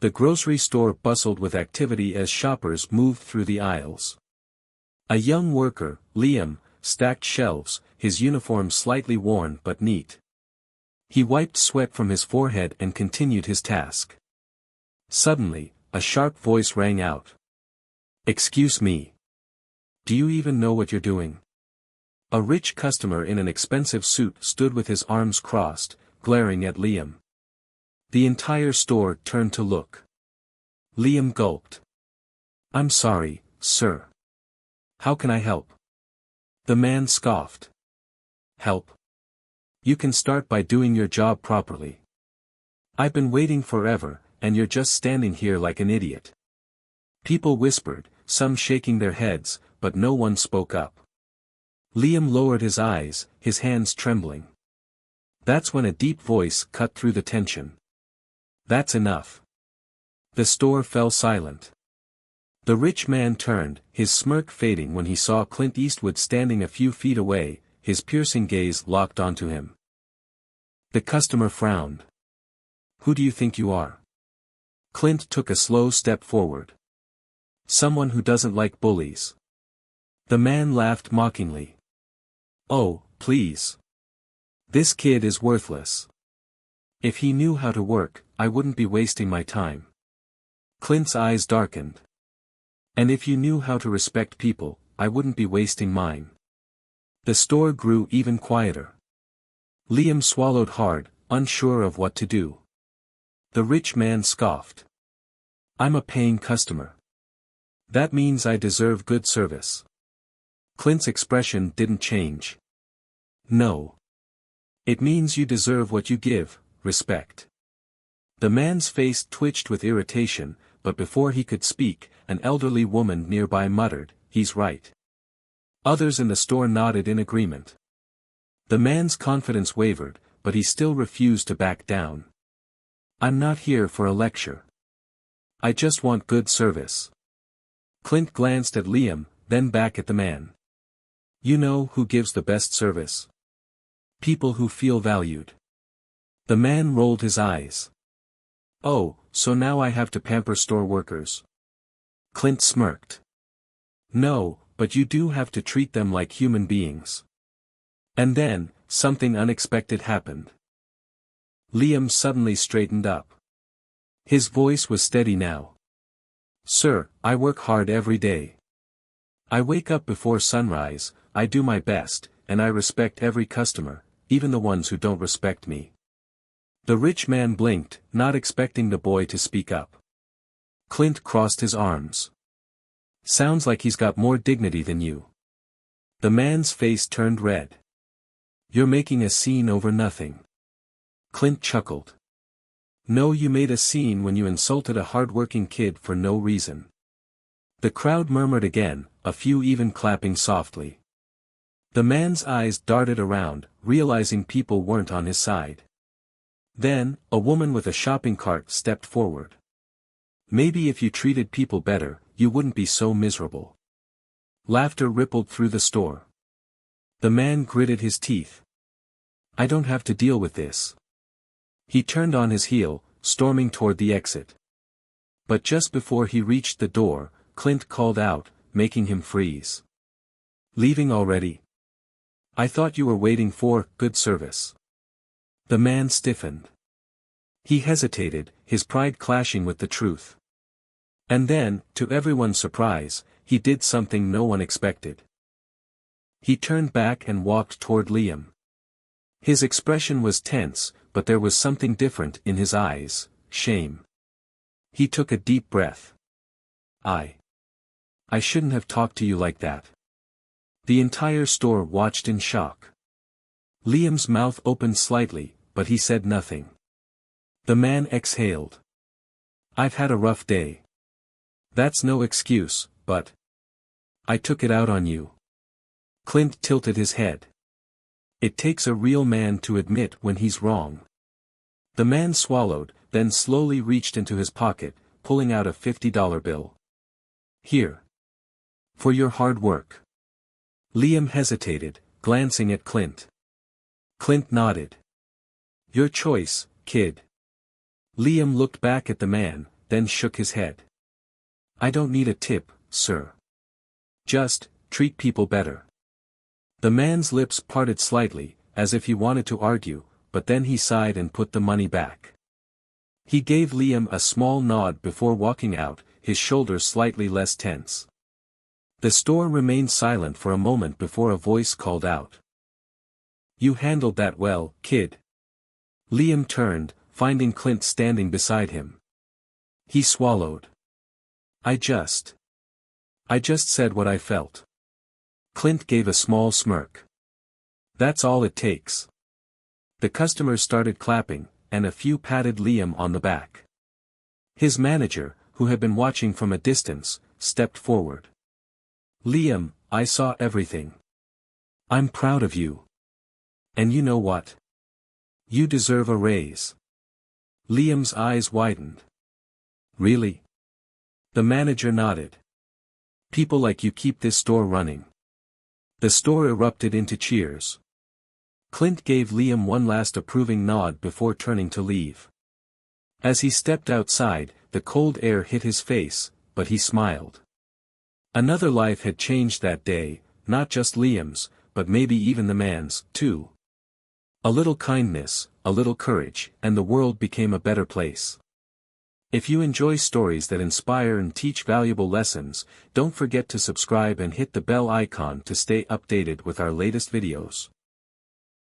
The grocery store bustled with activity as shoppers moved through the aisles. A young worker, Liam, stacked shelves, his uniform slightly worn but neat. He wiped sweat from his forehead and continued his task. Suddenly, a sharp voice rang out. "Excuse me. Do you even know what you're doing?" A rich customer in an expensive suit stood with his arms crossed, glaring at Liam. The entire store turned to look. Liam gulped. "I'm sorry, sir. How can I help?" The man scoffed. "Help? You can start by doing your job properly. I've been waiting forever, and you're just standing here like an idiot." People whispered, some shaking their heads, but no one spoke up. Liam lowered his eyes, his hands trembling. That's when a deep voice cut through the tension. "That's enough." The store fell silent. The rich man turned, his smirk fading when he saw Clint Eastwood standing a few feet away, his piercing gaze locked onto him. The customer frowned. "Who do you think you are?" Clint took a slow step forward. "Someone who doesn't like bullies." The man laughed mockingly. "Oh, please. This kid is worthless. If he knew how to work, I wouldn't be wasting my time." Clint's eyes darkened. "And if you knew how to respect people, I wouldn't be wasting mine." The store grew even quieter. Liam swallowed hard, unsure of what to do. The rich man scoffed. "I'm a paying customer. That means I deserve good service." Clint's expression didn't change. "No. It means you deserve what you give, respect." The man's face twitched with irritation, but before he could speak, an elderly woman nearby muttered, "He's right." Others in the store nodded in agreement. The man's confidence wavered, but he still refused to back down. "I'm not here for a lecture. I just want good service." Clint glanced at Liam, then back at the man. "You know who gives the best service? People who feel valued." The man rolled his eyes. "Oh, so now I have to pamper store workers?" Clint smirked. "No, but you do have to treat them like human beings." And then, something unexpected happened. Liam suddenly straightened up. His voice was steady now. "Sir, I work hard every day. I wake up before sunrise, I do my best, and I respect every customer, even the ones who don't respect me." The rich man blinked, not expecting the boy to speak up. Clint crossed his arms. "Sounds like he's got more dignity than you." The man's face turned red. "You're making a scene over nothing." Clint chuckled. "No, you made a scene when you insulted a hard-working kid for no reason." The crowd murmured again, a few even clapping softly. The man's eyes darted around, realizing people weren't on his side. Then, a woman with a shopping cart stepped forward. "Maybe if you treated people better, you wouldn't be so miserable." Laughter rippled through the store. The man gritted his teeth. "I don't have to deal with this." He turned on his heel, storming toward the exit. But just before he reached the door, Clint called out, making him freeze. "Leaving already? I thought you were waiting for good service." The man stiffened. He hesitated, his pride clashing with the truth. And then, to everyone's surprise, he did something no one expected. He turned back and walked toward Liam. His expression was tense, but there was something different in his eyes, shame. He took a deep breath. I shouldn't have talked to you like that." The entire store watched in shock. Liam's mouth opened slightly, but he said nothing. The man exhaled. "I've had a rough day. That's no excuse, but I took it out on you." Clint tilted his head. It takes a real man to admit when he's wrong. The man swallowed, then slowly reached into his pocket, pulling out a $50 bill. "Here. For your hard work." Liam hesitated, glancing at Clint. Clint nodded. "Your choice, kid." Liam looked back at the man, then shook his head. I don't need a tip, sir. Just, treat people better. The man's lips parted slightly, as if he wanted to argue, but then he sighed and put the money back. He gave Liam a small nod before walking out, his shoulders slightly less tense. The store remained silent for a moment before a voice called out. You handled that well, kid. Liam turned, finding Clint standing beside him. He swallowed. I just said what I felt. Clint gave a small smirk. That's all it takes. The customers started clapping, and a few patted Liam on the back. His manager, who had been watching from a distance, stepped forward. Liam, I saw everything. I'm proud of you. And you know what? You deserve a raise. Liam's eyes widened. Really? The manager nodded. People like you keep this store running. The store erupted into cheers. Clint gave Liam one last approving nod before turning to leave. As he stepped outside, the cold air hit his face, but he smiled. Another life had changed that day, not just Liam's, but maybe even the man's, too. A little kindness, a little courage, and the world became a better place. If you enjoy stories that inspire and teach valuable lessons, don't forget to subscribe and hit the bell icon to stay updated with our latest videos.